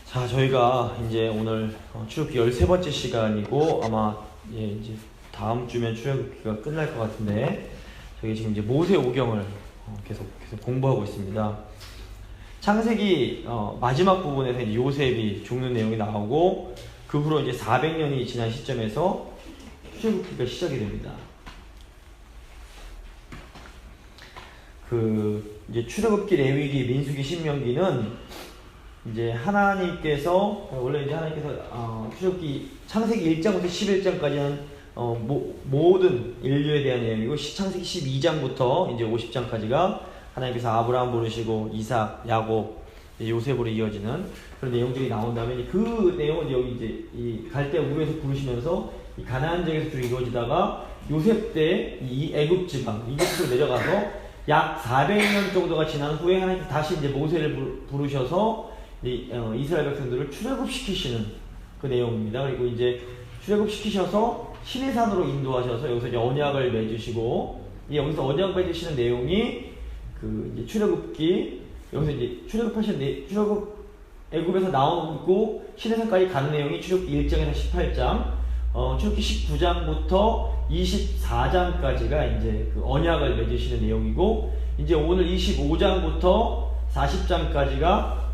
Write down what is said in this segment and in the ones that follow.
자, 저희가 이제 오늘 출애굽기 13번째 시간이고 아마 이제 다음 주면 출애굽기가 끝날 것 같은데 저희 지금 이제 모세오경을 계속 공부하고 있습니다. 창세기 마지막 부분에서 이제 요셉이 죽는 내용이 나오고 그 후로 이제 400년이 지난 시점에서 출애굽기가 시작이 됩니다. 이제 출애굽기, 레위기, 민수기, 신명기는 이제 하나님께서 원래 이제 하나님께서 출애굽기 창세기 1장부터 11장까지는 모든 인류에 대한 내용이고 창세기 12장부터 이제 50장까지가 하나님께서 아브라함 부르시고 이삭, 야곱, 요셉으로 이어지는 그런 내용들이 나온 다음에 그 내용은 여기 이제 이 갈대아 우에서 부르시면서 이 가나안 지역에서 주로 이루어지다가 요셉 때 이 애굽 지방 이집트로 내려가서 약 400년 정도가 지난 후에 하나님께서 다시 이제 모세를 부르셔서 이스라엘 백성들을 출애굽시키시는 그 내용입니다. 그리고 이제 출애굽시키셔서 시내산으로 인도하셔서 여기서 이제 언약을 맺으시고 여기서 언약 맺으시는 내용이 이제 출애굽기 여기서 이제 출애굽 애굽에서 나오고 시내산까지 가는 내용이 출애굽기 1장에서 18장, 출애굽기 19장부터 24장까지가 이제 그 언약을 맺으시는 내용이고 이제 오늘 25장부터 40장까지가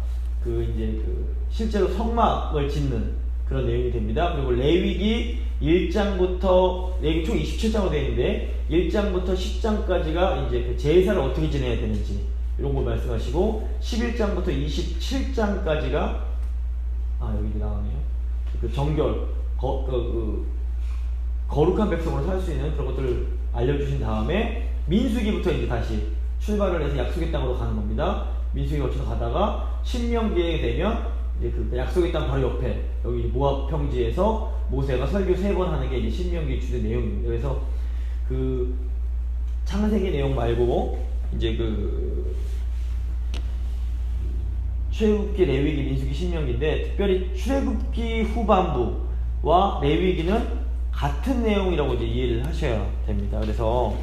실제로 성막을 짓는 그런 내용이 됩니다. 그리고 레위기 1장부터 레위기 총 27장으로 되어 있는데 1장부터 10장까지가 이제 그 제사를 어떻게 지내야 되는지 이런 걸 말씀하시고 11장부터 27장까지가 여기 나오네요. 그 정결 거룩한 백성으로 살 수 있는 그런 것들을 알려주신 다음에 민수기부터 이제 다시 출발을 해서 약속의 땅으로 가는 겁니다. 민수기 거쳐서 가다가 신명기에 되면 이제 그 약속의 땅 바로 옆에 여기 모압 평지에서 모세가 설교 3번 하는 게 이제 신명기 주된 내용입니다. 그래서 그 창세기 내용 말고 이제 그 출애굽기, 레위기, 민수기, 신명기인데 특별히 출애굽기 후반부와 레위기는 같은 내용이라고 이제 이해를 하셔야 됩니다. 그래서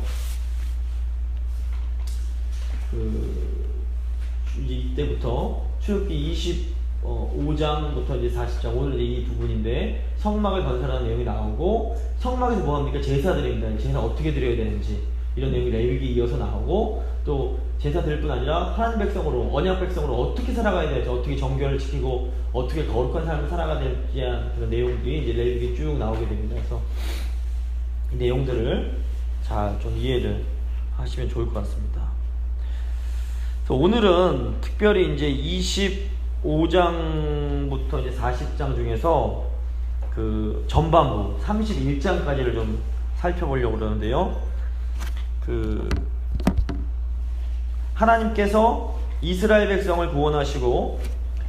이제 이때부터 출애굽기 25장부터 이제 40장 오늘 이 부분인데 성막을 건설하는 내용이 나오고 성막에서 뭐 합니까? 제사 드립니다. 제사 어떻게 드려야 되는지 이런 내용이 레위기 이어서 나오고 또 제사 드릴 뿐 아니라 하나님 백성으로 언약 백성으로 어떻게 살아가야 될지 어떻게 정결을 지키고 어떻게 거룩한 삶을 살아가야 될지 그런 내용들이 이제 레위기 쭉 나오게 됩니다. 그래서 이 내용들을 잘 좀 이해를 하시면 좋을 것 같습니다. 오늘은 특별히 이제 25장부터 이제 40장 중에서 그 전반부 31장까지를 좀 살펴보려고 그러는데요. 하나님께서 이스라엘 백성을 구원하시고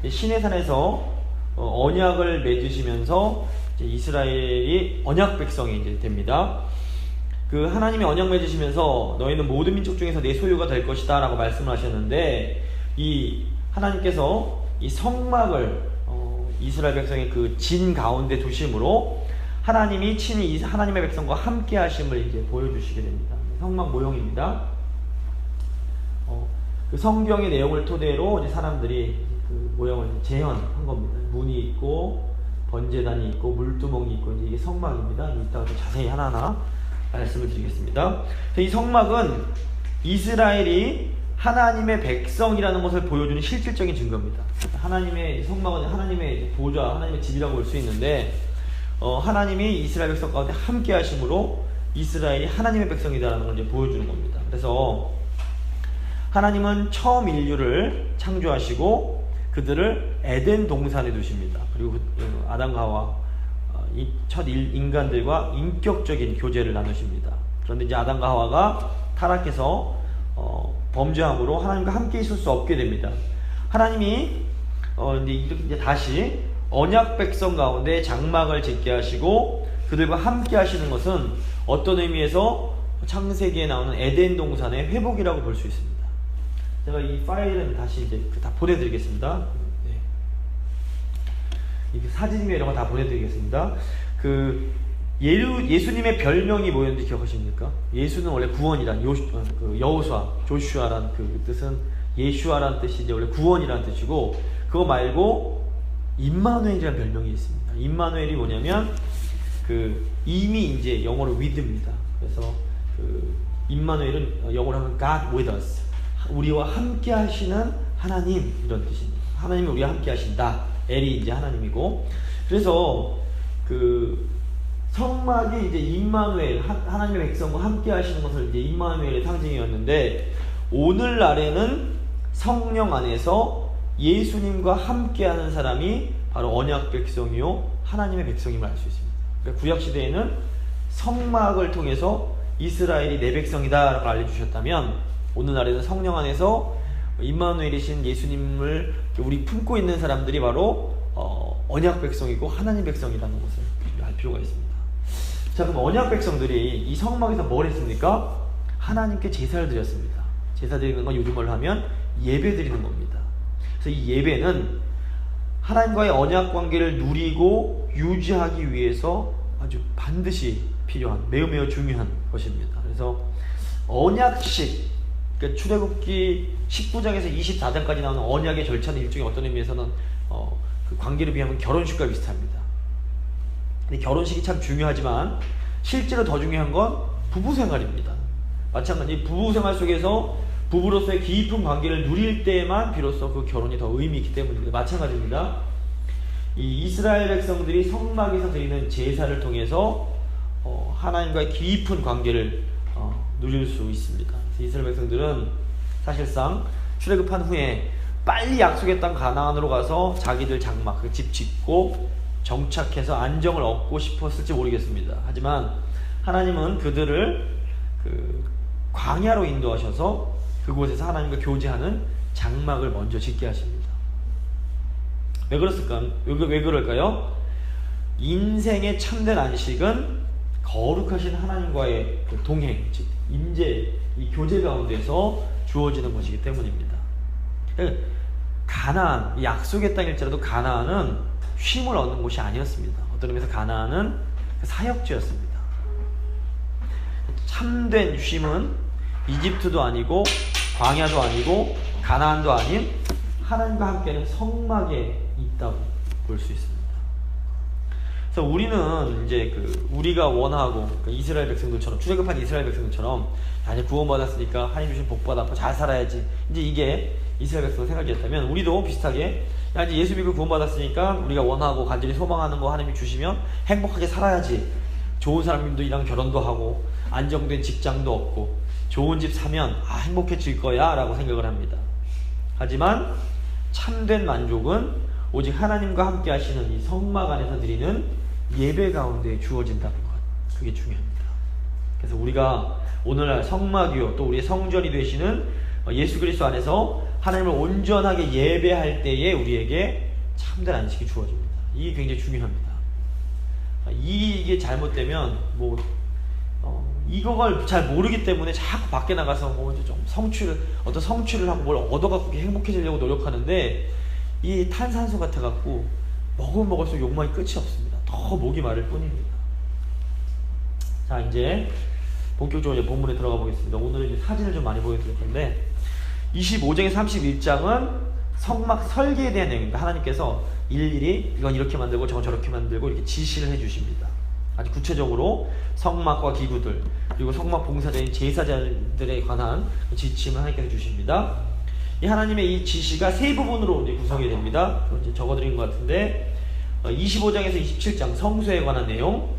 시내산에서 언약을 맺으시면서 이제 이스라엘이 언약 백성이 이제 됩니다. 그 하나님이 언약 맺으시면서 너희는 모든 민족 중에서 내 소유가 될 것이다 라고 말씀을 하셨는데 이 하나님께서 이 성막을 이스라엘 백성의 그 진 가운데 두심으로 하나님이 친히 하나님의 백성과 함께 하심을 이제 보여주시게 됩니다. 성막 모형입니다. 그 성경의 내용을 토대로 이제 사람들이 그 모형을 재현한 겁니다. 문이 있고 번제단이 있고 물두멍이 있고 이제 이게 성막입니다. 이따가 좀 자세히 하나하나 말씀을 드리겠습니다. 이 성막은 이스라엘이 하나님의 백성이라는 것을 보여주는 실질적인 증거입니다. 하나님의 성막은 하나님의 보좌, 하나님의 집이라고 볼 수 있는데 하나님이 이스라엘 백성 가운데 함께 하심으로 이스라엘이 하나님의 백성이다라는 걸 이제 보여주는 겁니다. 그래서 하나님은 처음 인류를 창조하시고 그들을 에덴 동산에 두십니다. 그리고 아담과 하와 첫 인간들과 인격적인 교제를 나누십니다. 그런데 이제 아담과 하와가 타락해서 범죄함으로 하나님과 함께 있을 수 없게 됩니다. 하나님이 이제 다시 언약 백성 가운데 장막을 짓게 하시고 그들과 함께 하시는 것은 어떤 의미에서 창세기에 나오는 에덴 동산의 회복이라고 볼 수 있습니다. 제가 이 파일은 다시 이제 다 보내드리겠습니다. 이 사진이나 이런 거 다 보내드리겠습니다. 예수님의 별명이 뭐였는지 기억하십니까? 예수는 원래 구원이란 여호수아, 조슈아란 그 뜻은 예슈아란 뜻이 이제 원래 구원이란 뜻이고 그거 말고 임마누엘이라는 별명이 있습니다. 임마누엘이 뭐냐면 이미 이제 영어로 with입니다. 그래서 임마누엘은 영어로 하면 God with us, 우리와 함께 하시는 하나님, 이런 뜻입니다. 하나님이 우리와 함께 하신다. 엘이 이제 하나님이고, 그래서 성막이 이제 임마누엘, 하나님의 백성과 함께 하시는 것을 이제 임마누엘의 상징이었는데, 오늘날에는 성령 안에서 예수님과 함께하는 사람이 바로 언약 백성이요 하나님의 백성임을 알 수 있습니다. 그러니까 구약 시대에는 성막을 통해서 이스라엘이 내 백성이다라고 알려주셨다면, 오늘날에는 성령 안에서 임마누엘이신 예수님을 우리 품고 있는 사람들이 바로 언약 백성이고 하나님 백성이라는 것을 알 필요가 있습니다. 자, 그럼 언약 백성들이 이 성막에서 뭘 했습니까? 하나님께 제사를 드렸습니다. 제사 드리는 건 요즘 말로 하면 예배 드리는 겁니다. 그래서 이 예배는 하나님과의 언약 관계를 누리고 유지하기 위해서 아주 반드시 필요한, 매우 중요한 것입니다. 그래서 언약식, 그러니까 출애굽기 19장에서 24장까지 나오는 언약의 절차는 일종의 어떤 의미에서는 그 관계를 비하면 결혼식과 비슷합니다. 근데 결혼식이 참 중요하지만 실제로 더 중요한 건 부부생활입니다. 마찬가지 부부생활 속에서 부부로서의 깊은 관계를 누릴 때만 비로소 그 결혼이 더 의미 있기 때문입니다. 마찬가지입니다. 이 이스라엘 백성들이 성막에서 드리는 제사를 통해서 하나님과의 깊은 관계를 누릴 수 있습니다. 이스라엘 백성들은 사실상 출애굽한 후에 빨리 약속의 땅 가나안으로 가서 자기들 장막, 집 짓고 정착해서 안정을 얻고 싶었을지 모르겠습니다. 하지만 하나님은 그들을 광야로 인도하셔서 그곳에서 하나님과 교제하는 장막을 먼저 짓게 하십니다. 왜 그럴까요? 인생의 참된 안식은 거룩하신 하나님과의 동행, 즉 임재, 이 교제 가운데서 주어지는 것이기 때문입니다. 가나안, 약속의 땅일지라도 가나안은 쉼을 얻는 곳이 아니었습니다. 어떤 의미에서 가나안은 사역지였습니다. 참된 쉼은 이집트도 아니고 광야도 아니고 가나안도 아닌 하나님과 함께하는 성막에 있다고 볼 수 있습니다. 그래서 우리는 이제 우리가 원하고 이스라엘 백성들처럼, 출애굽한 이스라엘 백성들처럼 아니 구원받았으니까 하나님 주신 복 받았고 잘 살아야지, 이제 이게 이스라엘 백성 생각이었다면, 우리도 비슷하게 야 이제 예수 믿고 구원받았으니까 우리가 원하고 간절히 소망하는 거 하나님이 주시면 행복하게 살아야지, 좋은 사람들이랑 결혼도 하고 안정된 직장도 얻고 좋은 집 사면 행복해질 거야 라고 생각을 합니다. 하지만 참된 만족은 오직 하나님과 함께 하시는 이 성막 안에서 드리는 예배 가운데 주어진다는 것, 그게 중요합니다. 그래서 우리가 오늘날 성막이요 또 우리의 성전이 되시는 예수 그리스도 안에서 하나님을 온전하게 예배할 때에 우리에게 참된 안식이 주어집니다. 이게 굉장히 중요합니다. 이게 잘못되면 이걸 잘 모르기 때문에 자꾸 밖에 나가서 좀 어떤 성취를 하고 뭘 얻어갖고 행복해지려고 노력하는데, 이 탄산수 같아갖고 먹으면 먹을수록 욕망이 끝이 없습니다. 더 목이 마를 뿐입니다. 자, 이제 본격적으로 이제 본문에 들어가 보겠습니다. 오늘은 이제 사진을 좀 많이 보여드릴 건데, 25장에서 31장은 성막 설계에 대한 내용입니다. 하나님께서 일일이 이건 이렇게 만들고 저건 저렇게 만들고 이렇게 지시를 해주십니다. 아주 구체적으로 성막과 기구들, 그리고 성막 봉사자인 제사장들에 관한 지침을 하나님께서 주십니다. 이 하나님의 이 지시가 세 부분으로 이제 구성이 됩니다. 이제 적어드린 것 같은데, 25장에서 27장 성소에 관한 내용,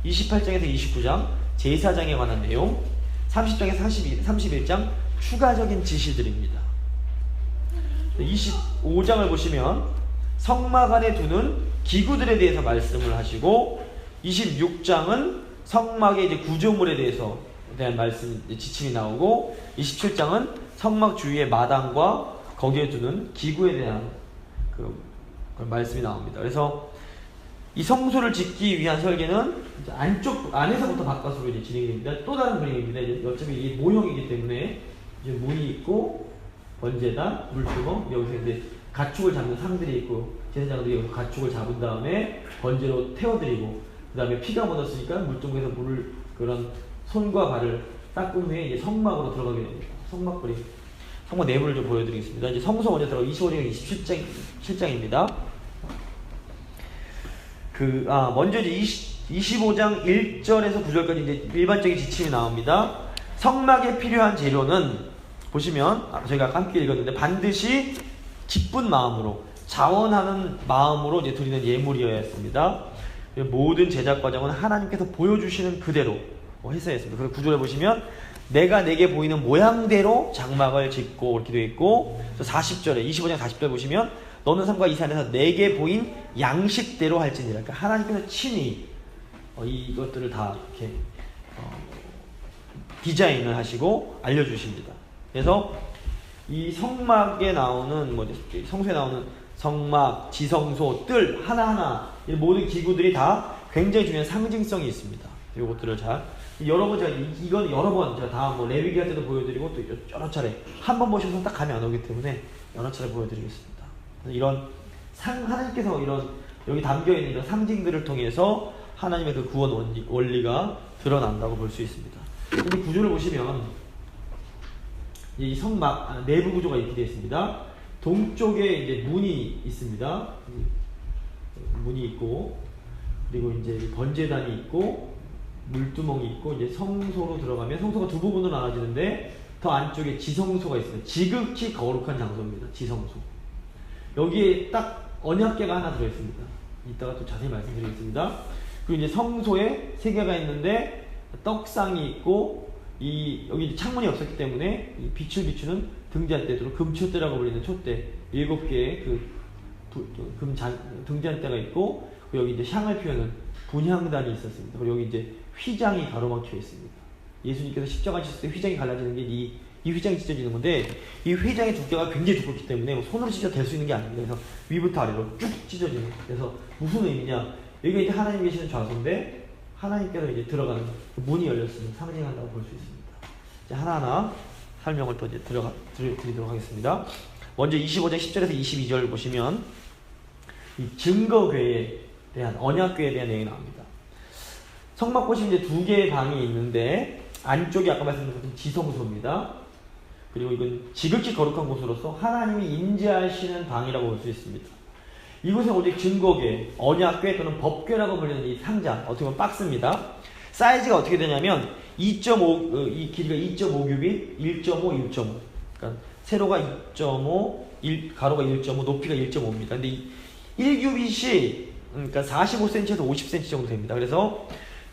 28장에서 29장 제사장에 관한 내용, 30장에서 31장 추가적인 지시들입니다. 25장을 보시면 성막 안에 두는 기구들에 대해서 말씀을 하시고, 26장은 성막의 이제 구조물에 대한 말씀, 지침이 나오고, 27장은 성막 주위의 마당과 거기에 두는 기구에 대한 그 말씀이 나옵니다. 그래서 이 성소를 짓기 위한 설계는 이제 안에서부터 바깥으로 이제 진행이 됩니다. 또 다른 그림입니다. 이제 어차피 이게 모형이기 때문에 이제 문이 있고, 번제단, 물주먹, 여기서 이제 가축을 잡는 상들이 있고, 제사장들이 여기서 가축을 잡은 다음에 번제로 태워드리고, 그 다음에 피가 묻었으니까 물통에서 물을, 그런 손과 발을 닦은 후에 이제 성막으로 들어가게 됩니다. 성막 내부를 좀 보여드리겠습니다. 이제 성소 먼저 들어가 25장 27장입니다. 먼저 이제 25장 1절에서 9절까지 이제 일반적인 지침이 나옵니다. 성막에 필요한 재료는 보시면 저희가 아까 함께 읽었는데 반드시 기쁜 마음으로 자원하는 마음으로 이제 드리는 예물이어야 했습니다. 모든 제작 과정은 하나님께서 보여주시는 그대로 했어야 했습니다. 그래서 구절에 보시면 내가 내게 보이는 모양대로 장막을 짓고 이렇게 되어 있고 40절에 25장 40절 보시면 너는 산과 이 산에서 내게 보인 양식대로 할지니라. 그러니까 하나님께서 친히 이것들을 다 이렇게 디자인을 하시고 알려주십니다. 그래서 이 성막에 나오는 성소에 나오는 성막, 지성소, 뜰 하나하나 이 모든 기구들이 다 굉장히 중요한 상징성이 있습니다. 이것들을 잘 여러 번 제가 이건 여러 번 제가 다 레위기 할 때도 보여드리고 또 여러 차례 한 번 보셔서 딱 감이 안 오기 때문에 여러 차례 보여드리겠습니다. 이런 하나님께서 이런 여기 담겨 있는 이런 상징들을 통해서 하나님의 그 구원 원리가 드러난다고 볼 수 있습니다. 근데 구조를 보시면 이 성막 내부 구조가 이렇게 되어 있습니다. 동쪽에 이제 문이 있습니다. 문이 있고 그리고 이제 번제단이 있고 물두멍이 있고 이제 성소로 들어가면 성소가 두 부분으로 나눠지는데 더 안쪽에 지성소가 있습니다. 지극히 거룩한 장소입니다. 지성소. 여기에 딱 언약궤가 하나 들어있습니다. 이따가 또 자세히 말씀드리겠습니다. 그리고 이제 성소에 세 개가 있는데 떡상이 있고 여기 창문이 없었기 때문에 이 빛을 비추는 등잔대, 또는 금촛대라고 불리는 촛대 7개의 등잔대가 있고 여기 이제 향을 피우는 분향단이 있었습니다. 그리고 여기 이제 휘장이 가로막혀 있습니다. 예수님께서 십자가 지실 때 휘장이 갈라지는 게 이 휘장이 찢어지는 건데 이 휘장의 두께가 굉장히 두껍기 때문에 손으로 찢어 댈 수 있는 게 아닙니다. 그래서 위부터 아래로 쭉 찢어지는 거예요. 그래서 무슨 의미냐? 여기가 이제 하나님 계시는 좌소인데 하나님께서 이제 들어가는 문이 열렸으면 상징한다고 볼 수 있습니다. 이제 하나하나 설명을 또 이제 드리도록 하겠습니다. 먼저 25장 10절에서 22절 보시면 이 증거궤에 대한 언약궤에 대한 내용이 나옵니다. 성막 보시면 이제 2개의 방이 있는데 안쪽이 아까 말씀드린 것처럼 지성소입니다. 그리고 이건 지극히 거룩한 곳으로서 하나님이 임재하시는 방이라고 볼 수 있습니다. 이곳에 오직 증거궤, 언약궤 또는 법궤라고 불리는 이 상자, 어떻게 보면 박스입니다. 사이즈가 어떻게 되냐면 2.5, 이 길이가 2.5규빗, 1.5, 1.5. 그러니까 세로가 2.5, 가로가 1.5, 높이가 1.5입니다. 근데 이 1규빗이 그러니까 45cm에서 50cm 정도 됩니다. 그래서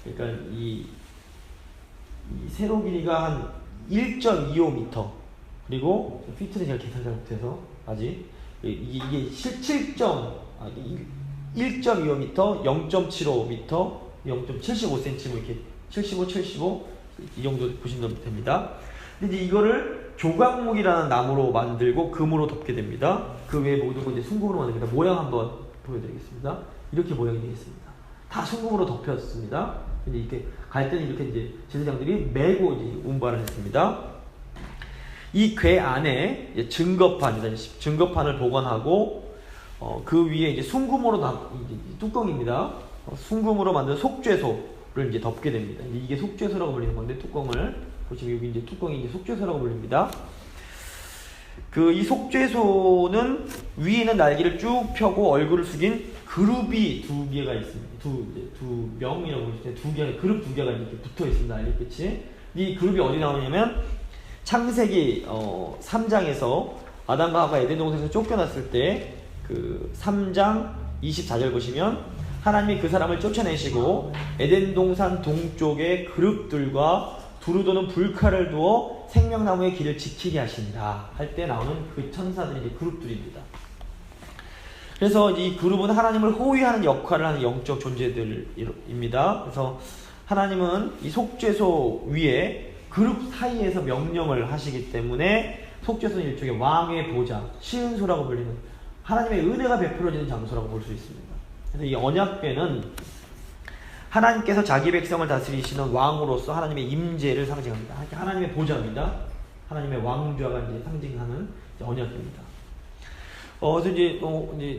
그러니까 이 세로 길이가 한 1.25m. 그리고 피트는 제가 계산 잘 못해서 아직 이게 1.25m, 0.75m, 0.75cm 이렇게 75, 75 이 정도 보시면 됩니다. 근데 이제 이거를 조각목이라는 나무로 만들고 금으로 덮게 됩니다. 그 외에 모든 건 이제 순금으로 만듭니다. 모양 한번 보여드리겠습니다. 이렇게 모양이 되겠습니다. 다 순금으로 덮였습니다. 이제 이렇게 갈 때는 이렇게 이제 제사장들이 메고 이제 운반을 했습니다. 이 궤 안에 이제 증거판을 보관하고 그 위에 이제 순금으로 뚜껑입니다. 순금으로 만든 속죄소를 이제 덮게 됩니다. 이게 속죄소라고 불리는 건데 뚜껑을 보시면 여기 이제 뚜껑이 이제 속죄소라고 불립니다. 이 속죄소는 위에는 날개를 쭉 펴고 얼굴을 숙인 그룹이 2개가 있습니다. 두 명이라고 보시면 그룹 2개가 이렇게 붙어 있습니다. 날개끝이. 이 그룹이 어디 나오냐면 창세기 3장에서 아담과 하와가 에덴 동산에서 쫓겨났을 때 그 3장 24절 보시면 하나님이 그 사람을 쫓아내시고 에덴 동산 동쪽에 그룹들과 두루 도는 불칼을 두어 생명나무의 길을 지키게 하신다 할 때 나오는 그 천사들이 이제 그룹들입니다. 그래서 이 그룹은 하나님을 호위하는 역할을 하는 영적 존재들입니다. 그래서 하나님은 이 속죄소 위에 그룹 사이에서 명령을 하시기 때문에 속죄소는 일종의 왕의 보좌, 시은소라고 불리는 하나님의 은혜가 베풀어지는 장소라고 볼 수 있습니다. 그래서 이 언약궤는 하나님께서 자기 백성을 다스리시는 왕으로서 하나님의 임재를 상징합니다. 하나님의 보좌입니다. 하나님의 왕좌가 이제 상징하는 언약궤입니다. 그래서 이제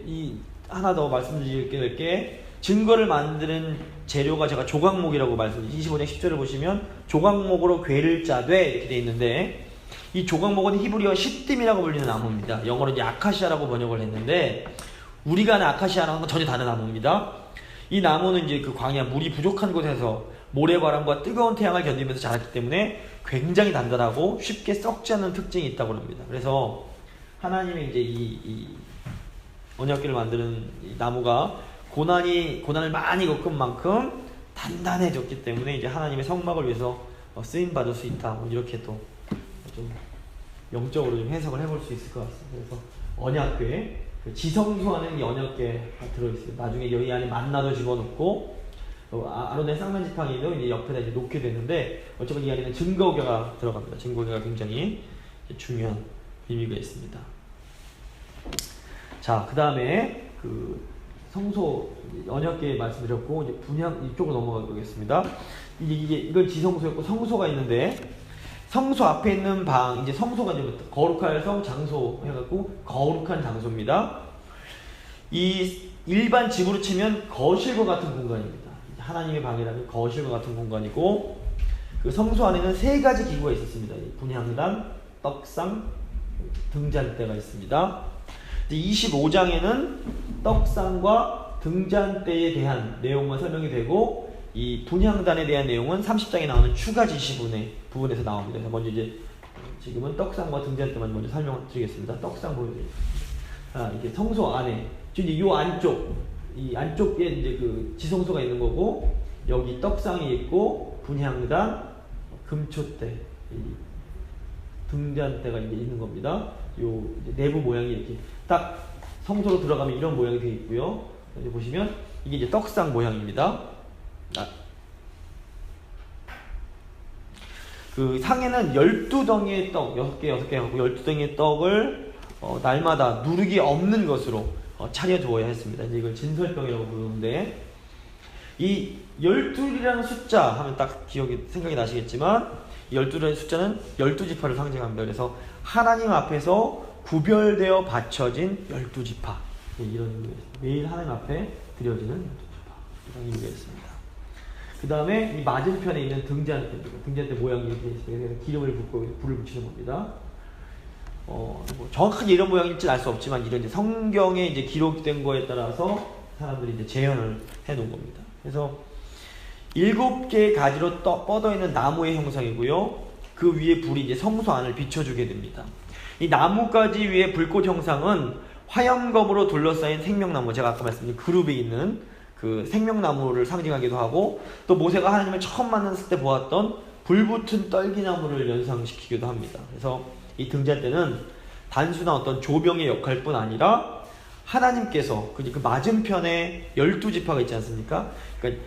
이 하나 더 말씀드릴 게 증거를 만드는 재료가 제가 조각목이라고 말씀드렸죠. 25장 10절을 보시면 조각목으로 궤를 짜되 이렇게 되어 있는데 이 조각목은 히브리어 시딤이라고 불리는 나무입니다. 영어로 이제 아카시아라고 번역을 했는데 우리가 아는 아카시아랑은 전혀 다른 나무입니다. 이 나무는 이제 그 광야 물이 부족한 곳에서 모래바람과 뜨거운 태양을 견디면서 자랐기 때문에 굉장히 단단하고 쉽게 썩지 않는 특징이 있다고 합니다. 그래서 하나님이 이제 이 언약궤를 만드는 이 나무가 고난을 많이 겪은 만큼 단단해졌기 때문에 이제 하나님의 성막을 위해서 쓰임 받을 수 있다. 뭐 이렇게 또 좀 영적으로 좀 해석을 해볼 수 있을 것 같습니다. 그래서 언약궤, 그 지성소 안에 이 언약궤가 들어있어요. 나중에 여기 안에 만나도 집어넣고 아론의 쌍면 지팡이도 이제 옆에다 이제 놓게 되는데, 어쩌면 이 안에는 증거궤가 들어갑니다. 증거궤가 굉장히 중요한 의미가 있습니다. 자, 그 다음에 그 성소 언약궤 말씀드렸고, 이제 분향 이쪽으로 넘어가 보겠습니다. 이건 지성소였고, 성소가 있는데, 성소 앞에 있는 방, 이제 성소가 이제 거룩할 성 장소 해갖고 거룩한 장소입니다. 이 일반 집으로 치면 거실과 같은 공간입니다. 하나님의 방이라면 거실과 같은 공간이고, 그 성소 안에는 세 가지 기구가 있었습니다. 분향단, 떡상, 등잔대가 있습니다. 25장에는 떡상과 등잔대에 대한 내용만 설명이 되고, 이 분향단에 대한 내용은 30장에 나오는 추가 지시문의 부분에서 나옵니다. 그래서 먼저 이제 지금은 떡상과 등잔대만 먼저 설명드리겠습니다. 떡상 보여드리겠습니다. 이게 성소 안에, 지금 이 안쪽, 이 안쪽에 이제 그 지성소가 있는 거고, 여기 떡상이 있고, 분향단, 금초대, 등잔대가 이제 있는 겁니다. 요 내부 모양이 이렇게 딱 성소로 들어가면 이런 모양이 되어 있고요. 이제 보시면 이게 이제 떡상 모양입니다. 그 상에는 12덩이의 떡, 6개 하고 12덩이의 떡을 날마다 누룩이 없는 것으로 차려두어야 했습니다. 이제 이걸 진설병이라고 부르는데, 이 12이라는 숫자 하면 딱 생각이 나시겠지만, 12라는 숫자는 12지파를 상징합니다. 그래서 하나님 앞에서 구별되어 바쳐진 12지파, 이런 의미입니다. 매일 하나님 앞에 드려지는 12지파, 이런 의미가 있습니다. 그 다음에 이 맞은편에 있는 등잔대 모양이 이렇게 있습니다. 기름을 붓고 불을 붙이는 겁니다. 뭐 정확하게 이런 모양일지 알 수 없지만, 이런 이제 성경에 이제 기록된 거에 따라서 사람들이 이제 재현을 해 놓은 겁니다. 그래서 7개의 가지로 뻗어 있는 나무의 형상이고요. 그 위에 불이 이제 성소 안을 비춰주게 됩니다. 이 나뭇가지 위에 불꽃 형상은 화염검으로 둘러싸인 생명나무, 제가 아까 말씀드린 그룹에 있는 그 생명나무를 상징하기도 하고, 또 모세가 하나님을 처음 만났을 때 보았던 불붙은 떨기나무를 연상시키기도 합니다. 그래서 이 등잔대는 단순한 어떤 조명의 역할뿐 아니라 하나님께서 그 맞은편에 12지파가 있지 않습니까? 그러니까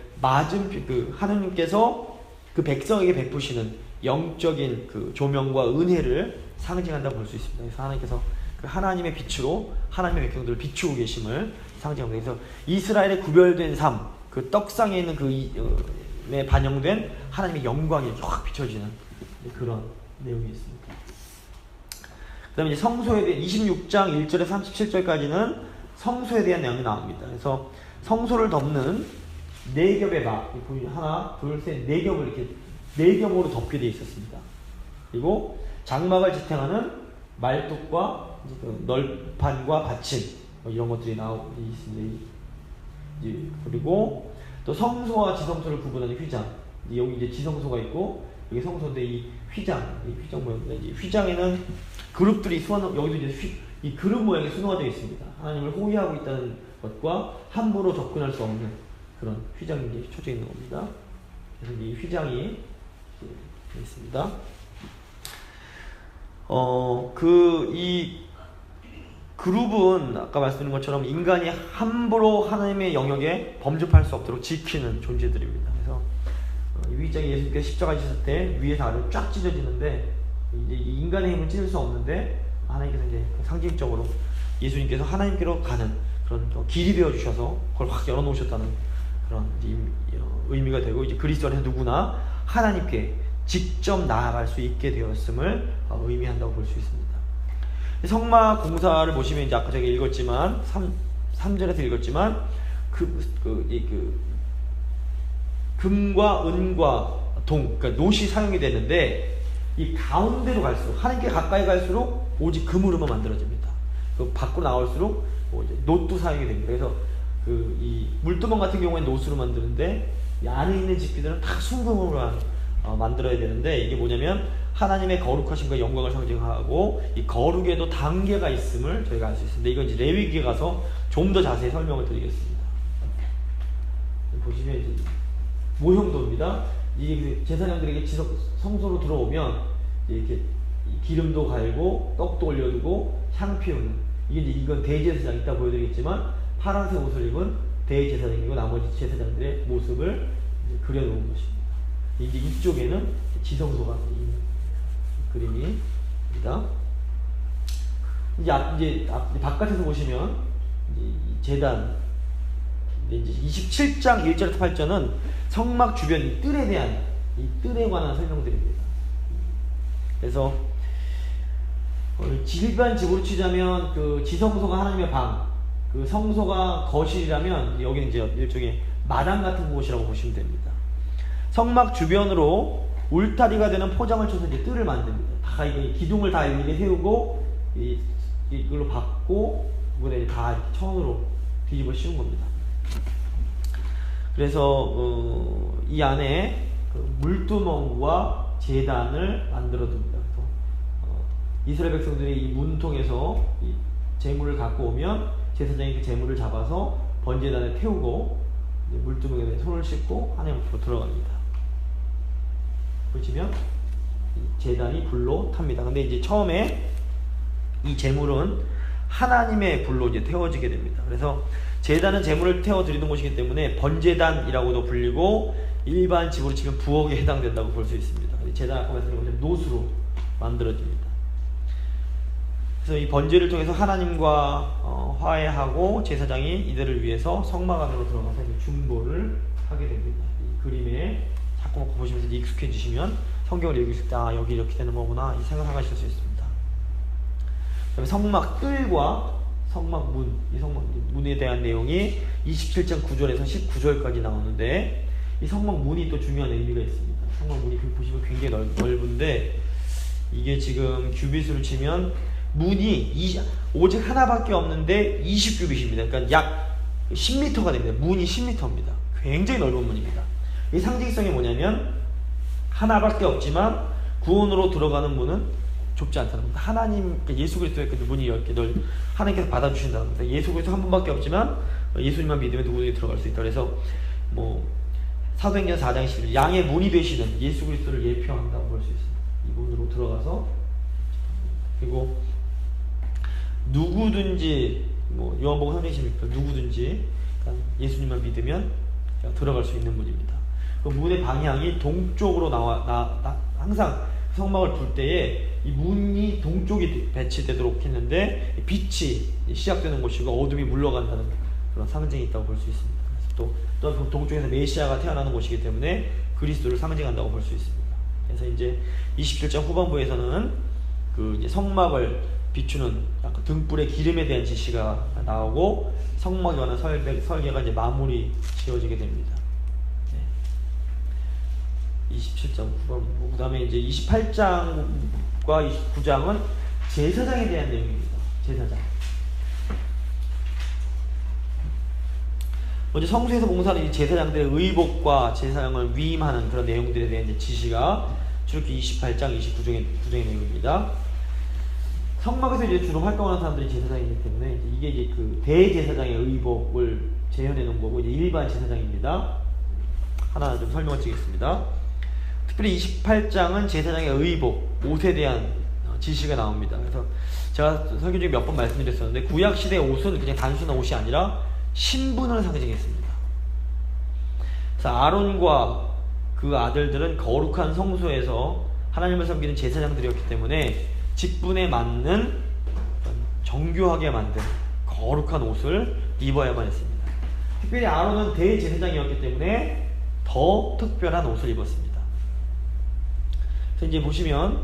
하나님께서 그 백성에게 베푸시는 영적인 그 조명과 은혜를 상징한다고 볼 수 있습니다. 그래서 하나님께서 그 하나님의 빛으로 하나님의 백성들을 비추고 계심을 상징합니다. 그래서 이스라엘의 구별된 삶, 그 떡상에 있는 에 반영된 하나님의 영광이 이렇게 확 비춰지는 그런 내용이 있습니다. 그 다음에 이제 성소에 대해 26장 1절에 37절까지는 성소에 대한 내용이 나옵니다. 그래서 성소를 덮는 4겹의 막, 하나, 둘, 셋, 4겹을 이렇게 4겹으로 덮게 되어 있었습니다. 그리고 장막을 지탱하는 말뚝과 그 널판과 받침, 이런 것들이 나오고 있습니다. 그리고 또 성소와 지성소를 구분하는 휘장, 여기 이제 지성소가 있고 여기 성소인데, 이 휘장 모양입니다. 이 휘장에는 그룹들이 여기도 이제 이 그룹 모양이 수놓아 되어 있습니다. 하나님을 호위하고 있다는 것과 함부로 접근할 수 없는 그런 휘장이 쳐져 있는 겁니다. 그래서 이 휘장이 되어 있습니다. 이 그룹은 아까 말씀드린 것처럼 인간이 함부로 하나님의 영역에 범접할 수 없도록 지키는 존재들입니다. 그래서 이 휘장이 예수님께서 십자가에 지셨을 때 위에서 아래로 쫙 찢어지는데, 이제 인간의 힘은 찢을 수 없는데 하나님께서 이제 상징적으로 예수님께서 하나님께로 가는 그런 길이 되어 주셔서 그걸 확 열어 놓으셨다는 그런 의미가 되고, 이제 그리스도 안에서 누구나 하나님께 직접 나아갈 수 있게 되었음을 의미한다고 볼 수 있습니다. 성막 공사를 보시면 이제 아까 제가 읽었지만 3절에서 읽었지만 금과 은과 동, 그러니까 노시 사용이 되는데, 이 가운데로 갈수록 하나님께 가까이 갈수록 오직 금으로만 만들어집니다. 그 밖으로 나올수록 이제 놋도 사용이 됩니다. 그래서 이 물두멍 같은 경우에는 노수로 만드는데 이 안에 있는 집기들은 다 순금으로 만들어야 되는데, 이게 뭐냐면 하나님의 거룩하심과 영광을 상징하고 이 거룩에도 단계가 있음을 저희가 알 수 있습니다. 이건 이제 레위기에 가서 좀 더 자세히 설명을 드리겠습니다. 보시면 이제 모형도입니다. 이게 제사장들에게 성소로 들어오면 이렇게 기름도 갈고 떡도 올려두고 향 피우는, 이건 대제사장, 이따 보여드리겠지만 파란색 옷을 입은 대제사장이고 나머지 제사장들의 모습을 그려놓은 것입니다. 이제 이쪽에는 지성소가 있는 그림입니다. 이제 바깥에서 보시면 이 재단, 이제 27장 1절에서 8절은 성막 주변 이 뜰에 대한, 이 뜰에 관한 설명드립니다. 그래서 일반 집으로 치자면 그 지성소가 하나님의 방, 그 성소가 거실이라면 여기는 이제 일종의 마당 같은 곳이라고 보시면 됩니다. 성막 주변으로 울타리가 되는 포장을 쳐서 이제 뜰을 만듭니다. 다 이게 기둥을 다 이렇게 세우고 이걸로 박고 그거에 다 이렇게 천으로 뒤집어 씌운 겁니다. 그래서 이 안에 그 물두멍과 제단을 만들어 둡니다. 이스라엘 백성들이 이 문통에서 이 재물을 갖고 오면 제사장이 그 재물을 잡아서 번제단에 태우고 물두멍에 손을 씻고 하나님 앞으로 들어갑니다. 보시면 제단이 불로 탑니다. 근데 이제 처음에 이 재물은 하나님의 불로 이제 태워지게 됩니다. 그래서 제단은 재물을 태워 드리는 곳이기 때문에 번제단이라고도 불리고 일반 집으로 치면 부엌에 해당된다고 볼 수 있습니다. 제단 아까 말씀드린 것처럼 노수로 만들어집니다. 그래서 이 번제를 통해서 하나님과 화해하고 제사장이 이들을 위해서 성막 안으로 들어가서 중보를 하게 됩니다. 이 그림에 자꾸 보시면서 익숙해지시면 성경을 읽으실 때 여기 이렇게 되는 거구나 이 생각하실 수 있습니다. 그다음에 성막 뜰과 성막 문, 이 성막 문에 대한 내용이 27장 9절에서 19절까지 나오는데, 이 성막 문이 또 중요한 의미가 있습니다. 성막 문이 보시면 굉장히 넓은데, 이게 지금 규빗으로 치면 문이 오직 하나밖에 없는데 20규빗입니다. 그러니까 약 10m가 됩니다. 문이 10m입니다. 굉장히 넓은 문입니다. 이 상징성이 뭐냐면 하나밖에 없지만 구원으로 들어가는 문은 좁지 않다는 겁니다. 하나님, 예수 그리스도의 그 문이 이렇게 하나님께서 받아주신다는 겁니다. 예수 그리스도 한 분밖에 없지만 예수님만 믿으면 누구든지 들어갈 수 있다. 그래서 사도행전 4장 11절 양의 문이 되시는 예수 그리스도를 예표한다고 볼 수 있습니다. 이 문으로 들어가서, 그리고 누구든지 요한복음 3장 16절 누구든지 예수님만 믿으면 들어갈 수 있는 문입니다. 그 문의 방향이 동쪽으로 항상 성막을 둘 때에 이 문이 동쪽이 배치되도록 했는데 빛이 시작되는 곳이고 어둠이 물러간다는 그런 상징이 있다고 볼 수 있습니다. 또 동쪽에서 메시아가 태어나는 곳이기 때문에 그리스도를 상징한다고 볼 수 있습니다. 그래서 이제 27장 후반부에서는 그 이제 성막을 비추는 등불의 기름에 대한 지시가 나오고 성막에 관한 설계가 이제 마무리 지어지게 됩니다. 27장 후반부. 그 다음에 이제 28장과 29장은 제사장에 대한 내용입니다. 제사장. 먼저 성소에서 봉사하는 제사장들의 의복과 제사장을 위임하는 그런 내용들에 대한 이제 지시가 출애굽기 28장, 29장의 내용입니다. 성막에서 이제 주로 활동하는 사람들이 제사장이기 때문에 이게 그 대제사장의 의복을 재현해 놓은 거고, 이제 일반 제사장입니다. 하나 좀 설명을 드리겠습니다. 특별히 28장은 제사장의 의복, 옷에 대한 지시가 나옵니다. 그래서 제가 설교 중에 몇 번 말씀드렸었는데, 구약시대의 옷은 그냥 단순한 옷이 아니라 신분을 상징했습니다. 그래서 아론과 그 아들들은 거룩한 성소에서 하나님을 섬기는 제사장들이었기 때문에 직분에 맞는 정교하게 만든 거룩한 옷을 입어야만 했습니다. 특별히 아론은 대제사장이었기 때문에 더 특별한 옷을 입었습니다. 그래서 이제 보시면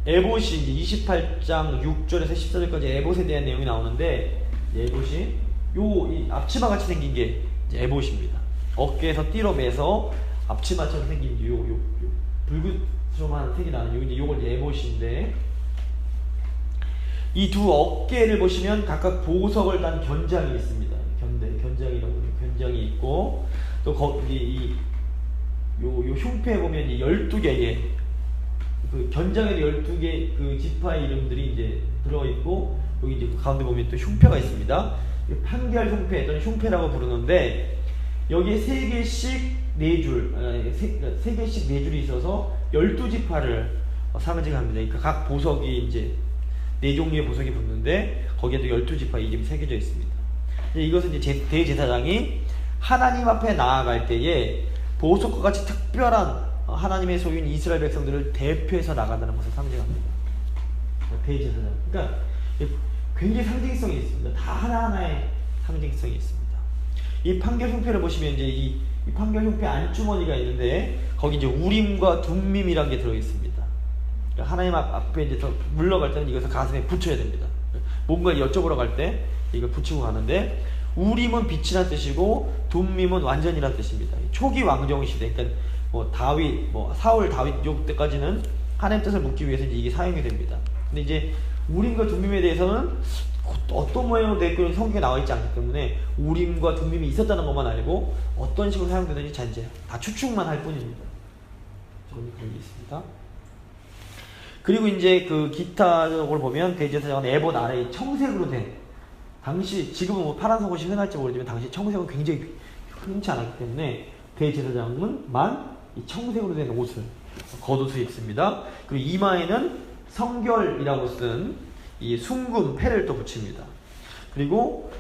에봇이 이제 28장 6절에서 14절까지 에봇에 대한 내용이 나오는데, 에봇이 이 앞치마 같이 생긴 게 이제 에봇입니다. 어깨에서 띠로 매서 앞치마처럼 생긴 요 붉은조만 색이 나는 요걸 이제 에봇인데, 이 두 어깨를 보시면 각각 보석을 단 견장이 있습니다. 견장이라고 견장이 있고 또 거기 요 흉패에 보면 이제 12개의 그 견장에도 12개 그 지파의 이름들이 이제 들어있고 여기 이제 그 가운데 보면 또 흉패가 있습니다. 판결 흉패 또는 흉패라고 부르는데 여기에 3개씩 4줄, 3개씩 4줄이 있어서 12지파를 상징합니다. 그러니까 각 보석이 이제 4종류의 보석이 붙는데 거기에도 12지파 이름이 새겨져 있습니다. 이것은 이제 대제사장이 하나님 앞에 나아갈 때에 보석과 같이 특별한 하나님의 소유인 이스라엘 백성들을 대표해서 나간다는 것을 상징합니다. 대제사장. 그러니까 굉장히 상징성이 있습니다. 다 하나하나의 상징성이 있습니다. 이 판결 흉패를 보시면 이제 이 판결 흉패 안주머니가 있는데 거기 이제 우림과 둠밈이라는 게 들어있습니다. 그러니까 하나님 앞에 이제 더 물러갈 때는 이것을 가슴에 붙여야 됩니다. 뭔가 여쭤보러 갈 때 이걸 붙이고 가는데 우림은 빛이란 뜻이고 둠밈은 완전이란 뜻입니다. 초기 왕정 시대, 그러니까 뭐 다윗, 뭐 사울, 다윗 요때까지는 하나님 뜻을 묻기 위해서 이제 이게 사용이 됩니다. 근데 이제 우림과 둠밈에 대해서는 어떤 모양으로 되고 성경에 나와 있지 않기 때문에 우림과 둠밈이 있었다는 것만 알고 어떤 식으로 사용되는지 이제 다 추측만 할 뿐입니다. 저는 그런 게 있습니다. 그리고 이제 그 기타적으로 보면 대제사장은 에봇 아래에 청색으로 된 당시 지금은 뭐 파란 속옷이 흔할지 모르지만 당시 청색은 굉장히 흔치 않았기 때문에 대제사장은만 이 청색으로 된 옷을 겉옷을 입습니다. 그리고 이마에는 성결이라고 쓴 이 순금 패를 또 붙입니다. 그리고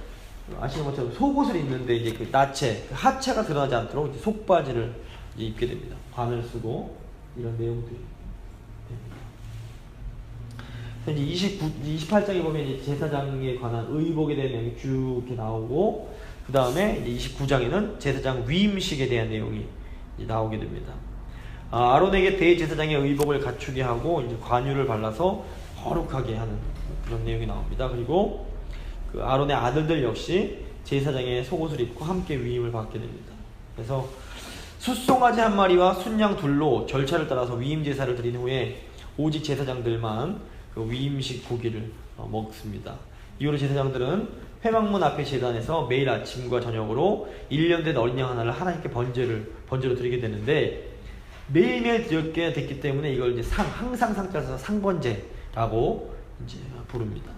아시는 것처럼 속옷을 입는데 이제 그 나체, 하체가 드러나지 않도록 이제 속바지를 이제 입게 됩니다. 관을 쓰고 이런 내용들이 됩니다. 이제 28장에 보면 이제 제사장에 관한 의복에 대한 내용이 쭉 이렇게 나오고 그 다음에 이제 29장에는 제사장 위임식에 대한 내용이 이제 나오게 됩니다. 아론에게 대제사장의 의복을 갖추게 하고 이제 관유를 발라서 거룩하게 하는 그런 내용이 나옵니다. 그리고 그 아론의 아들들 역시 제사장의 속옷을 입고 함께 위임을 받게 됩니다. 그래서 숫송아지 한 마리와 순양 둘로 절차를 따라서 위임 제사를 드린 후에 오직 제사장들만 그 위임식 고기를 먹습니다. 이후로 제사장들은 회막문 앞에 제단에서 매일 아침과 저녁으로 1년 된 어린 양 하나를 하나님께 번제로 드리게 되는데 매일매일 드렸게 됐기 때문에 이걸 이제 항상 상자에서 상번제라고 이제 부릅니다.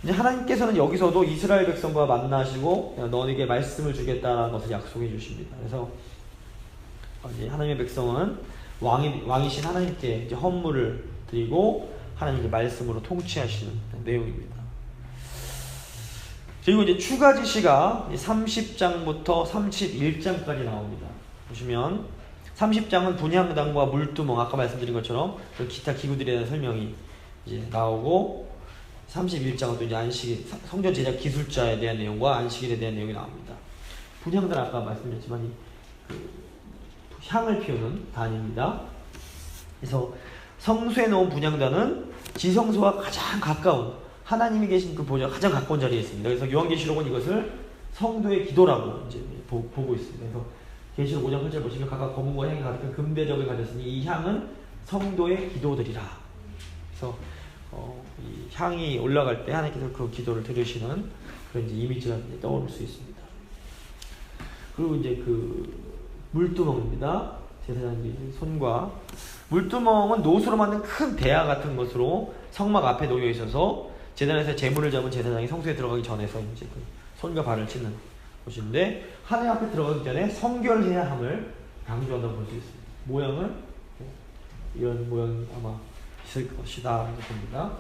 이제 하나님께서는 여기서도 이스라엘 백성과 만나시고 너에게 말씀을 주겠다는 것을 약속해 주십니다. 그래서 이제 하나님의 백성은 왕이신 하나님께 이제 헌물을 드리고 하나님의 말씀으로 통치하시는 내용입니다. 그리고 이제 추가 지시가 30장부터 31장까지 나옵니다. 보시면 30장은 분향단과 물두멍, 아까 말씀드린 것처럼 기타 기구들에 대한 설명이 이제 나오고 31장은 또 이제 안식, 성전 제작 기술자에 대한 내용과 안식일에 대한 내용이 나옵니다. 분향단 아까 말씀드렸지만 그 향을 피우는 단입니다. 그래서 성소에 놓은 분향단은 지성소와 가장 가까운 하나님이 계신 그 보좌 가장 가까운 자리에 있습니다. 그래서 요한계시록은 이것을 성도의 기도라고 이제 보고 있습니다. 그래서 계시록 5장 8절 보시면 각각 검은과 향이 가득한 금대접을 가졌으니 이 향은 성도의 기도들이라. 그래서 이 향이 올라갈 때 하나님께서 그 기도를 들으시는 그런 이제 이미지가 이제 떠오를 수 있습니다. 그리고 이제 그 물두멍입니다. 제사장의 손과 물두멍은 노수로 만든 큰 대야 같은 것으로 성막 앞에 놓여 있어서 제단에서 제물을 잡은 제사장이 성소에 들어가기 전에서 이제 그 손과 발을 씻는 곳인데 하나님 앞에 들어가기 전에 성결해야 함을 강조한다고 볼 수 있습니다. 모양은 이런 모양 아마 있을 것이다 봅니다.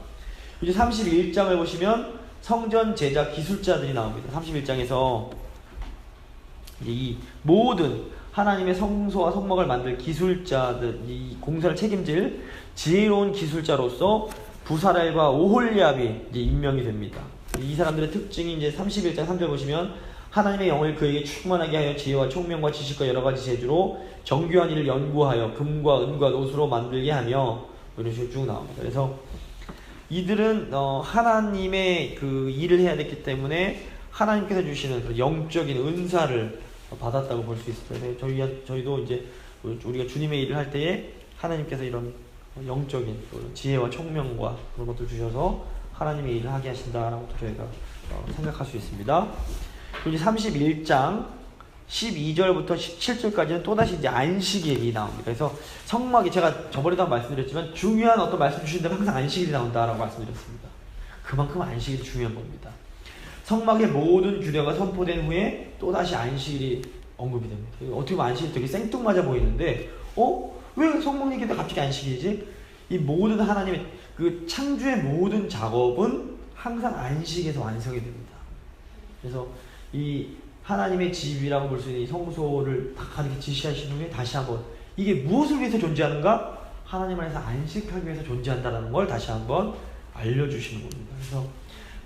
이제 31장을 보시면 성전 제작 기술자들이 나옵니다. 31장에서 이 모든 하나님의 성소와 성막을 만들 기술자들, 이 공사를 책임질 지혜로운 기술자로서 부사렐과 오홀리압이 이제 임명이 됩니다. 이 사람들의 특징이 이제 31장 3절 보시면 하나님의 영을 그에게 충만하게 하여 지혜와 총명과 지식과 여러 가지 재주로 정교한 일을 연구하여 금과 은과 노수로 만들게 하며 이런 식으로 쭉 나옵니다. 그래서 이들은 하나님의 그 일을 해야 됐기 때문에 하나님께서 주시는 그 영적인 은사를 받았다고 볼 수 있습니다. 저희도 이제 우리가 주님의 일을 할 때에 하나님께서 이런 영적인 지혜와 총명과 그런 것들 주셔서 하나님의 일을 하게 하신다라고 저희가 생각할 수 있습니다. 그리고 이제 31장 12절부터 17절까지는 또다시 이제 안식 얘기 나옵니다. 그래서 성막이 제가 저번에도 한번 말씀드렸지만 중요한 어떤 말씀 주시는데 항상 안식일이 나온다라고 말씀드렸습니다. 그만큼 안식일이 중요한 겁니다. 성막의 모든 규례가 선포된 후에 또다시 안식일이 언급이 됩니다. 어떻게 보면 안식일이 되게 생뚱맞아 보이는데 왜 성막 얘기인데 갑자기 안식일이지? 이 모든 하나님의 그 창조의 모든 작업은 항상 안식에서 완성이 됩니다. 그래서 이 하나님의 집이라고 볼 수 있는 이 성소를 딱 이렇게 지시하신 후에 다시 한번 이게 무엇을 위해서 존재하는가? 하나님 안에서 안식하기 위해서 존재한다는 걸 다시 한번 알려주시는 겁니다. 그래서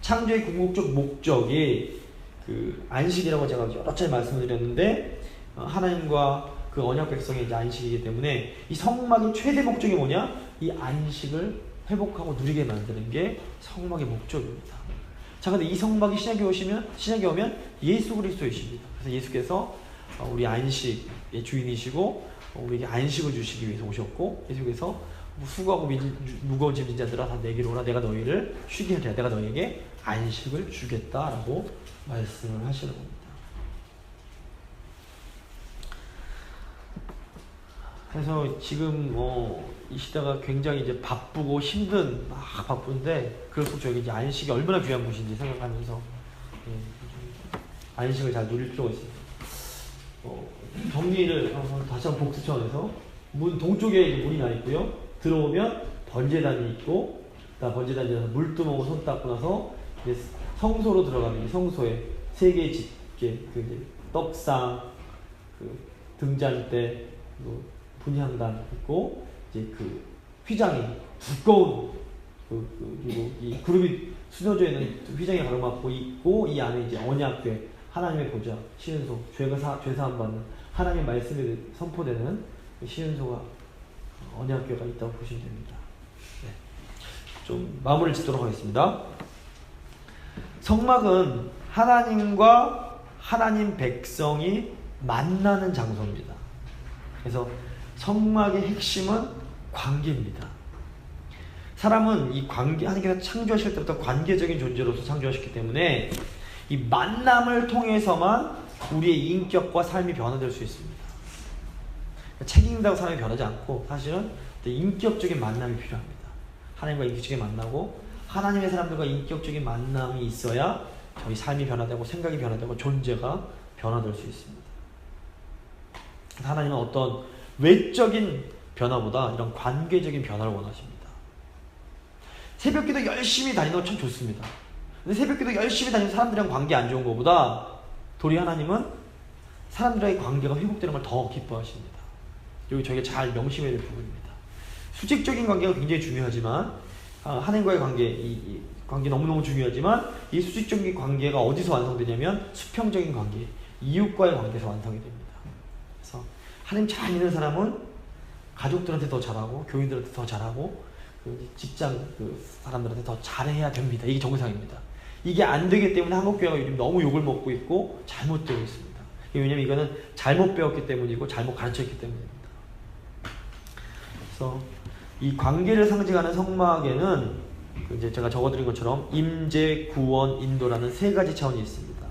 창조의 궁극적 목적이 그 안식이라고 제가 여러 차례 말씀을 드렸는데 하나님과 그 언약 백성의 이제 안식이기 때문에 이 성막의 최대 목적이 뭐냐? 이 안식을 회복하고 누리게 만드는 게 성막의 목적입니다. 자, 근데 이 성막이 신약에 오면 예수 그리스도이십니다. 그래서 예수께서 우리 안식의 주인이시고 우리에게 안식을 주시기 위해서 오셨고, 예수께서 수고하고 무거운 짐진 자들아 다 내게로 오라, 내가 너희를 쉬게 하리라, 내가 너희에게 안식을 주겠다라고 말씀을 하시는 겁니다. 그래서 지금 이 시대가 굉장히 이제 바쁘고 막 바쁜데 그럴수록 저에게 이제 안식이 얼마나 귀한 것인지 생각하면서 안식을 잘 누릴 필요가 있습니다. 정리를 다시 한번 복습 차원에서 문 동쪽에 문이 나 있고요. 들어오면 번제단이 있고, 번제단에서 물두멍으로 손 닦고 나서 이제 성소로 들어가면 성소에 세 개의 집게, 그 떡상, 그 등잔대, 분향단 있고, 이제 그 휘장이 두꺼운 그리고 이 그룹이 수녀져 있는 휘장에 가로막고 있고, 이 안에 이제 언약궤, 하나님의 보좌, 시은소, 죄 사함 받는 하나님의 말씀이 선포되는 시은소가 언약궤가 있다고 보시면 됩니다. 네. 좀 마무리를 짓도록 하겠습니다. 성막은 하나님과 하나님 백성이 만나는 장소입니다. 그래서 성막의 핵심은 관계입니다. 사람은 이 관계, 하나님께서 창조하실 때부터 관계적인 존재로서 창조하셨기 때문에 이 만남을 통해서만 우리의 인격과 삶이 변화될 수 있습니다. 책임다고 사람이 변하지 않고 사실은 인격적인 만남이 필요합니다. 하나님과 인격적인 만나고 하나님의 사람들과 인격적인 만남이 있어야 저희 삶이 변화되고 생각이 변화되고 존재가 변화될 수 있습니다. 하나님은 어떤 외적인 변화보다 이런 관계적인 변화를 원하십니다. 새벽기도 열심히 다니는 건 참 좋습니다. 근데 새벽기도 열심히 다니는 사람들이랑 관계 안 좋은 것보다 도리 하나님은 사람들과의 관계가 회복되는 걸 더 기뻐하십니다. 여기 저희가 잘 명심해야 될 부분입니다. 수직적인 관계가 굉장히 중요하지만 하나님과의 관계, 이 관계 너무너무 중요하지만 이 수직적인 관계가 어디서 완성되냐면 수평적인 관계, 이웃과의 관계에서 완성이 됩니다. 그래서 하나님 잘 믿는 사람은 가족들한테 더 잘하고 교인들한테 더 잘하고 직장 사람들한테 더 잘해야 됩니다. 이게 정상입니다. 이게 안 되기 때문에 한국교회가 요즘 너무 욕을 먹고 있고 잘못되고 있습니다. 왜냐하면 이거는 잘못 배웠기 때문이고 잘못 가르쳤기 때문입니다. 그래서 이 관계를 상징하는 성막에는 이제 제가 적어드린 것처럼 임재, 구원, 인도라는 세 가지 차원이 있습니다.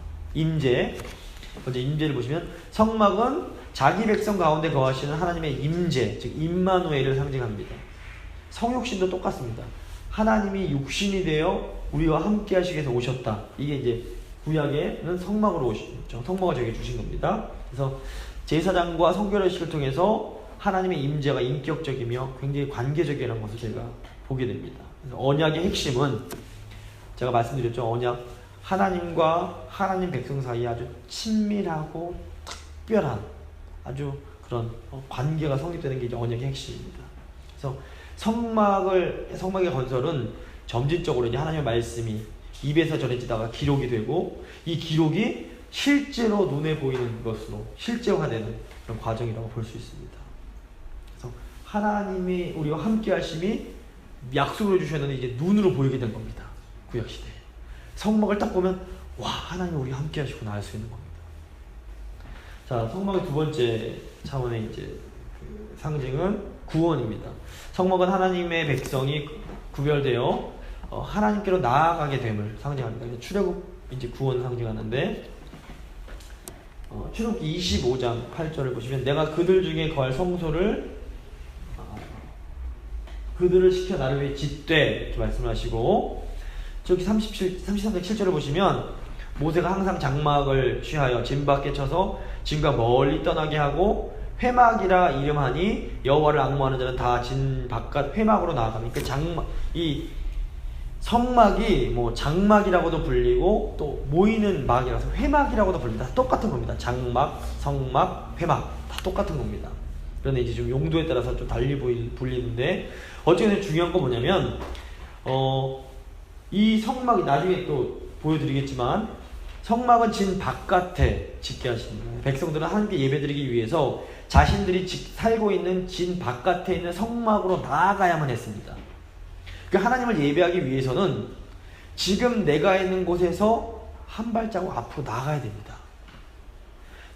먼저 임재를 보시면 성막은 자기 백성 가운데 거하시는 하나님의 임재, 즉 임마누엘을 상징합니다. 성육신도 똑같습니다. 하나님이 육신이 되어 우리와 함께 하시기 위해서 오셨다. 이게 이제 구약에는 성막으로 오셨죠. 성막을 저에게 주신 겁니다. 그래서 제사장과 성결의식을 통해서 하나님의 임재가 인격적이며 굉장히 관계적이라는 것을 제가 보게 됩니다. 그래서 언약의 핵심은 제가 말씀드렸죠. 언약, 하나님과 하나님 백성 사이에 아주 친밀하고 특별한 아주 그런 관계가 성립되는 게 이제 언약의 핵심입니다. 그래서 성막의 건설은 점진적으로 이제 하나님의 말씀이 입에서 전해지다가 기록이 되고 이 기록이 실제로 눈에 보이는 것으로 실제화되는 그런 과정이라고 볼 수 있습니다. 그래서 하나님이 우리와 함께 하심이 약속을 해주셨는데 이제 눈으로 보이게 된 겁니다. 구약시대에. 성막을 딱 보면 와, 하나님이 우리와 함께 하시구나 알 수 있는 겁니다. 자, 성막의 두 번째 차원의 이제 상징은 구원입니다. 성막은 하나님의 백성이 구별되어 하나님께로 나아가게 됨을 상징합니다. 출애굽 이제 구원을 상징하는데 출애굽기 25장 8절을 보시면 내가 그들 중에 거할 성소를 그들을 시켜 나를 위해 짓되 이렇게 말씀을 하시고, 저기 33장 7절을 보시면 모세가 항상 장막을 취하여 진 밖에 쳐서 진과 멀리 떠나게 하고 회막이라 이름하니 여호와를 앙모하는 자는 다 진 바깥 회막으로 나아가니, 그 장막, 이 성막이 뭐 장막이라고도 불리고 또 모이는 막이라서 회막이라고도 불립니다. 다 똑같은 겁니다. 장막, 성막, 회막 다 똑같은 겁니다. 그런데 이제 좀 용도에 따라서 좀 달리 불리는데, 어쨌든 중요한 건 뭐냐면 이 성막이 나중에 또 보여드리겠지만 성막은 진 바깥에 짓게 하십니다. 백성들은 하나님께 예배드리기 위해서 자신들이 살고 있는 진 바깥에 있는 성막으로 나아가야만 했습니다. 그 하나님을 예배하기 위해서는 지금 내가 있는 곳에서 한 발자국 앞으로 나가야 됩니다.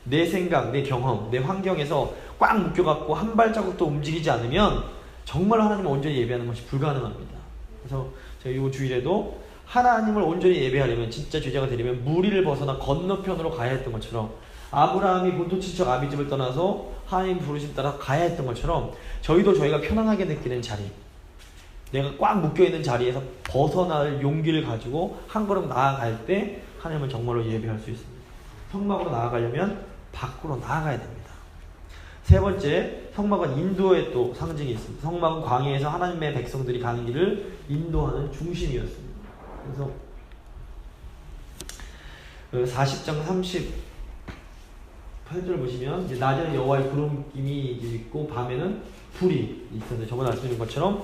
내 생각, 내 경험, 내 환경에서 꽉 묶여갖고 한 발자국도 움직이지 않으면 정말 하나님을 온전히 예배하는 것이 불가능합니다. 그래서 제가 이 주일에도 하나님을 온전히 예배하려면, 진짜 제자가 되려면 무리를 벗어나 건너편으로 가야 했던 것처럼, 아브라함이 본토 친척 아비집을 떠나서 하나님 부르심 따라 가야 했던 것처럼, 저희가 편안하게 느끼는 자리, 내가 꽉 묶여있는 자리에서 벗어날 용기를 가지고 한 걸음 나아갈 때 하나님을 정말로 예배할 수 있습니다. 성막으로 나아가려면 밖으로 나아가야 됩니다. 세 번째, 성막은 인도의 또 상징이 있습니다. 성막은 광야에서 하나님의 백성들이 가는 길을 인도하는 중심이었습니다. 그래서 40장 38절 보시면 이제 낮에는 여호와의 구름김이 있고 밤에는 불이 있었는데, 저번에 말씀드린 것처럼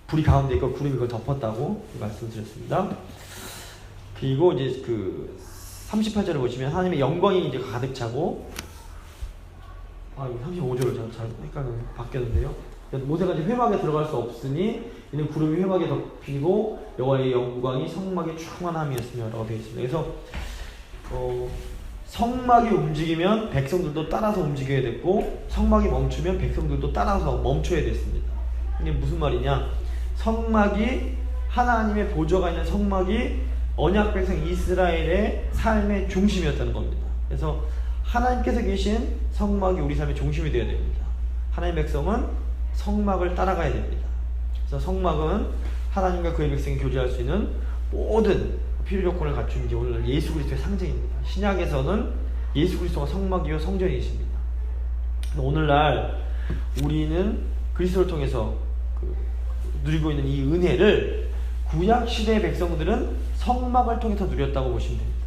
불이 가운데 있고 구름이 그걸 덮었다고 말씀드렸습니다. 그리고 이제 그 38절을 보시면 하나님의 영광이 이제 가득 차고, 35절을 잘 바뀌었는데요. 모세가 이제 회막에 들어갈 수 없으니 이는 구름이 회막에 덮이고 여호와의 영광이 성막에 충만함이었으며 라고 되어 있습니다. 그래서 성막이 움직이면 백성들도 따라서 움직여야 됐고, 성막이 멈추면 백성들도 따라서 멈춰야 됐습니다. 이게 무슨 말이냐? 성막이, 하나님의 보좌가 있는 성막이 언약 백성 이스라엘의 삶의 중심이었다는 겁니다. 그래서 하나님께서 계신 성막이 우리 삶의 중심이 되어야 됩니다. 하나님의 백성은 성막을 따라가야 됩니다. 그래서 성막은 하나님과 그의 백성이 교제할 수 있는 모든 필요 조건을 갖춘 게 오늘 예수 그리스도의 상징입니다. 신약에서는 예수 그리스도가 성막이요 성전이십니다. 오늘날 우리는 그리스도를 통해서 누리고 있는 이 은혜를 구약 시대의 백성들은 성막을 통해서 누렸다고 보시면 됩니다.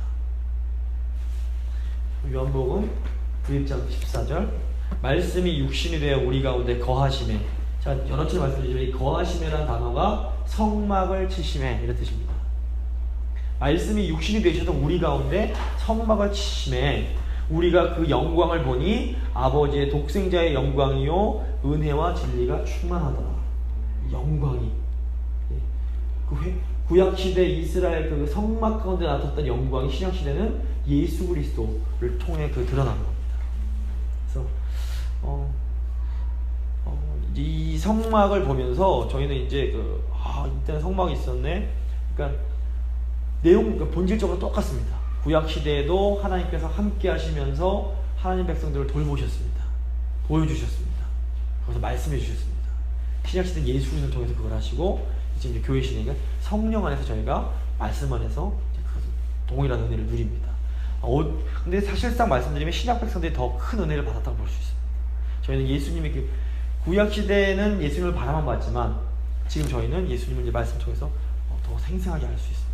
요한복음 1장 14절, 말씀이 육신이 되어 우리 가운데 거하심에, 자, 여러 차례 말씀드리지만 이 거하심이라는 단어가 성막을 치심에 이런 뜻입니다. 말씀이 육신이 되셔서 우리 가운데 성막을 치심에 우리가 그 영광을 보니 아버지의 독생자의 영광이요 은혜와 진리가 충만하더라. 영광이, 구약시대 이스라엘 그 성막 가운데 나타났던 영광이 신약시대는 예수 그리스도를 통해 드러난 겁니다. 그래서 이 성막을 보면서 저희는 이제 이때는 성막이 있었네. 그러니까 본질적으로 똑같습니다. 구약시대에도 하나님께서 함께 하시면서 하나님 백성들을 돌보셨습니다. 보여주셨습니다. 그래서 말씀해 주셨습니다. 신약시대는 예수 그리스도를 통해서 그걸 하시고, 이제 교회 시대니까 성령 안에서 저희가 말씀 안에서 동일한 은혜를 누립니다. 근데 사실상 말씀드리면 신약 백성들이 더 큰 은혜를 받았다고 볼 수 있습니다. 저희는 예수님의 구약시대는 예수님을 바라만 봤지만 지금 저희는 예수님을 이제 말씀 통해서 더 생생하게 알 수 있습니다.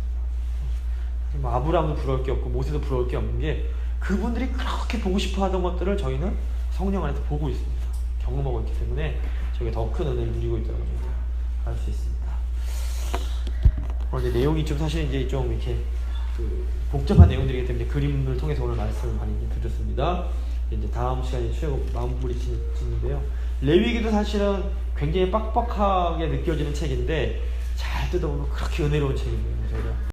뭐 아브라함도 부러울 게 없고 모세도 부러울 게 없는 게, 그분들이 그렇게 보고 싶어 하던 것들을 저희는 성령 안에서 보고 있습니다. 경험하고 있기 때문에 저희가 더 큰 은혜를 누리고 있다고 알 수 있습니다. 오늘 내용이 좀 사실 이제 좀 이렇게 복잡한 내용들이기 때문에 그림을 통해서 오늘 말씀을 많이 드렸습니다. 이제 다음 시간에 마무리 짓는데요. 레위기도 사실은 굉장히 빡빡하게 느껴지는 책인데 잘 뜯어보면 그렇게 은혜로운 책입니다. 저희가